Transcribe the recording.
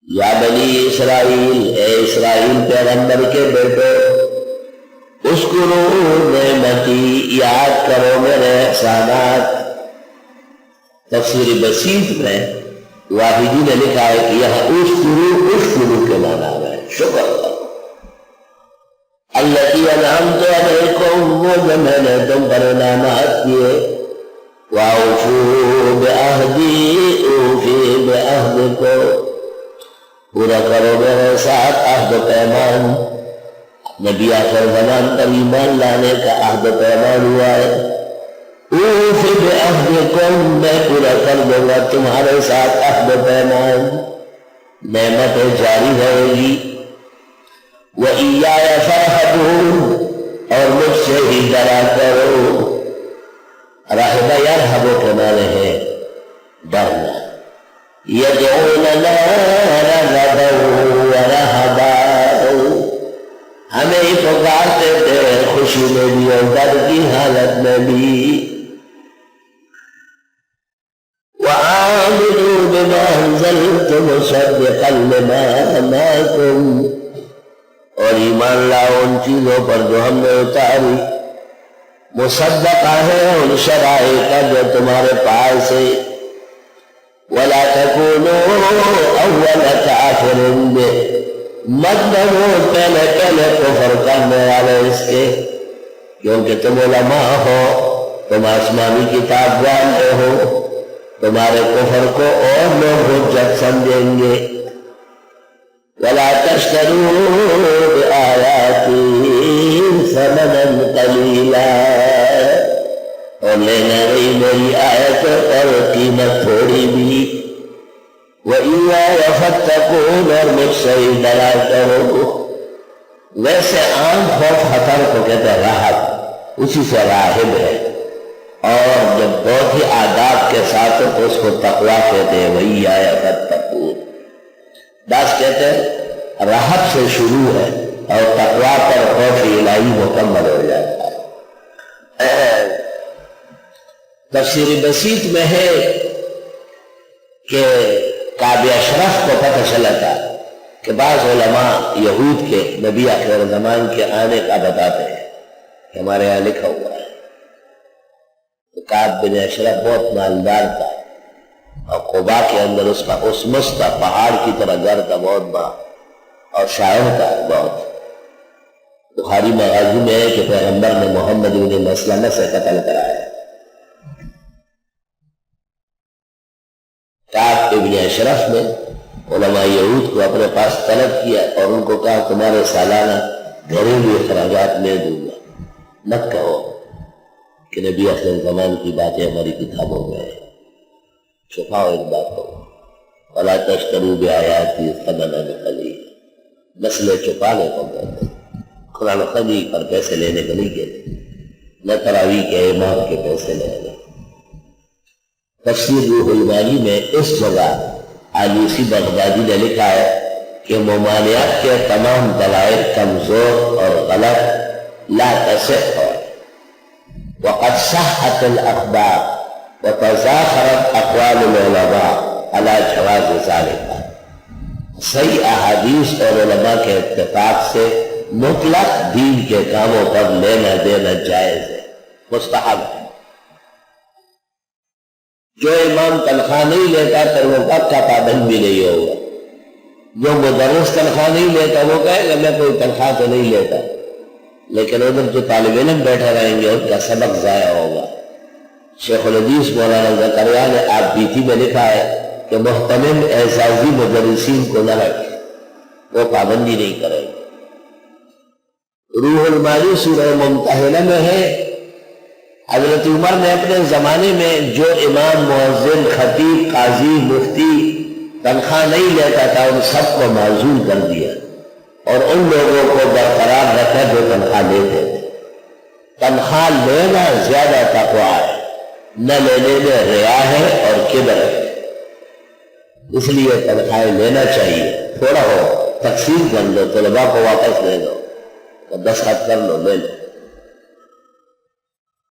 یا بنی اسرائیل، اے اسرائیل پیغمبر کے بیٹو، اذکروا نعمتی، یاد کرو میرے احسانات۔ تفسیر بسیط میں واحدی نے لکھا ہے کہ یہاں اذکروا کے معنی ہے شکر کرو۔ الذی انعمت علیکم، وہ جو میں نے تم پر انعامات کیے، وَأَوْفُوا بِعَهْدِي أُوفِ بِعَهْدِكُمْ، پورا کرو میرے ساتھ عہد و پیمان۔ نبی آخر زمان پر ایمان لانے کا عہد و پیمان ہوا ہے۔ اوف بعہدکم، میں پورا کر دوں گا تمہارے ساتھ عہد و پیمان، نعمت جاری رہے گی۔ وَإِيَّايَ فَارْهَبُونِ، اور مجھ سے ہی ڈرا کرو۔ رہب یرہب کے معنی ہے ڈرنا۔ یدعوننا رغبا ورہبا، ہمیں ہی پکارتے تھے خوشی میں بھی اور ڈر کی حالت میں بھی۔ وَآمِنُوا بِمَا أَنزَلْتُ مُصَدِّقًا لِمَا مَعَكُمْ، اور ایمان لاؤ ان چیزوں پر جو ہم نے اتاری، مصدقہ ہے ان شرائع کا جو تمہارے پاس ہے۔ وَلَا تَكُونُوا أَوَّلَ كَافِرٍ بِهِ، مت بنو پہلے کفر کرنے والے اس کے، کیونکہ تم علماء ہو، تم آسمانی کتاب جانتے ہو، تمہارے کفر کو اور لوگ حجت سمجھیں گے۔ وَلَا تَشْتَرُوا بِآيَاتِي ثَمَنًا قَلِيلًا، اور لینا نہیں میری آیتوں پر قیمت تھوڑی بھی۔ وَإِيَّايَ فَاتَّقُونِ، اور مجھ سے ہی ڈرا کرو۔ ویسے عام خوف خطر کو کہتے ہیں راحت، اسی سے راہب ہے، اور جب بہت ہی آداب کے ساتھ تو اس کو تقویٰ کہتے ہیں۔ وَإِيَّايَ فَاتَّقُونِ، بعض کہتے ہیں راحت سے شروع ہے اور تقویٰ پر خوف الہی مکمل ہو جاتا ہے۔ تفسیر بسیط میں ہے کہ کعب اشرف کو پتہ چلا تھا کہ بعض علماء یہود کے نبی آخر زمان کے آنے کا بتاتے ہیں کہ ہمارے یہاں لکھا ہوا ہے۔ تو کعب بن اشرف بہت مالدار تھا، اور قبا کے اندر اس کا اسمس تھا، پہاڑ کی طرح گھر تھا بہت بڑا، اور شاعر تھا بہت۔ بخاری مغازی میں ہے کہ پیغمبر نے محمد بن مسلمہ سے قتل کرایا۔ کعب ابن اشرف نے علماء یہود کو اپنے پاس طلب کیا اور ان کو کہا تمہارے سالانہ گھریلو اخراجات میں دوں گا، نہ کہو کہ نبی آخر زمان کی باتیں ہماری کتابوں میں ہیں، چھپاؤ ایک بات کو۔ وَلَا تَشْتَرُوا بِآيَاتِي ثَمَنًا قَلِيلًا، مسئلے چھپانے کو کہتے ہیں، قرآن خنی پر پیسے لینے کو نہیں کہتے، نہ تراویح کے امام کے پیسے لینے۔ تفسیر روح المانی میں اس جگہ آلوسی بغدادی نے لکھا ہے کہ ممانعت کے تمام دلائل کمزور اور غلط لا تصح، وقد صحت الاخبار وتزاخرت اقوال العلماء على جواز ذلك، صحیح احادیث اور علماء کے اتفاق سے مطلق دین کے کاموں پر لینا دینا جائز ہے، مستحب ہے۔ جو امام تنخواہ نہیں لیتا پھر وہ وقت کا پابند بھی نہیں ہوگا، جو مدرس تنخواہ نہیں لیتا وہ کہے گا میں کوئی تنخواہ تو نہیں لیتا، لیکن ادھر جو طالب علم بیٹھے رہیں گے ان کا سبق ضائع ہوگا۔ شیخ الحدیث مولانا زکریا نے آپ بیتی میں لکھا ہے کہ محتمل اعزازی مدرسین کو نہ رکھے، وہ پابندی نہیں کریں گے۔ روح المانی سورہ ممتحنہ میں ہے، حضرت عمر نے اپنے زمانے میں جو امام، مؤذن، خطیب، قاضی، مفتی تنخواہ نہیں لیتا تھا ان سب کو معزول کر دیا اور ان لوگوں کو برقرار رکھا جو تنخواہ لیتے تھے۔ تنخواہ لینا زیادہ تقویٰ ہے، نہ لینے میں ریا ہے اور کبر ہے، اس لیے تنخواہ لینا چاہیے، تھوڑا ہو تقسیم کر لو، طلباء کو واپس دے دو، دستخط کر لو، لے لو۔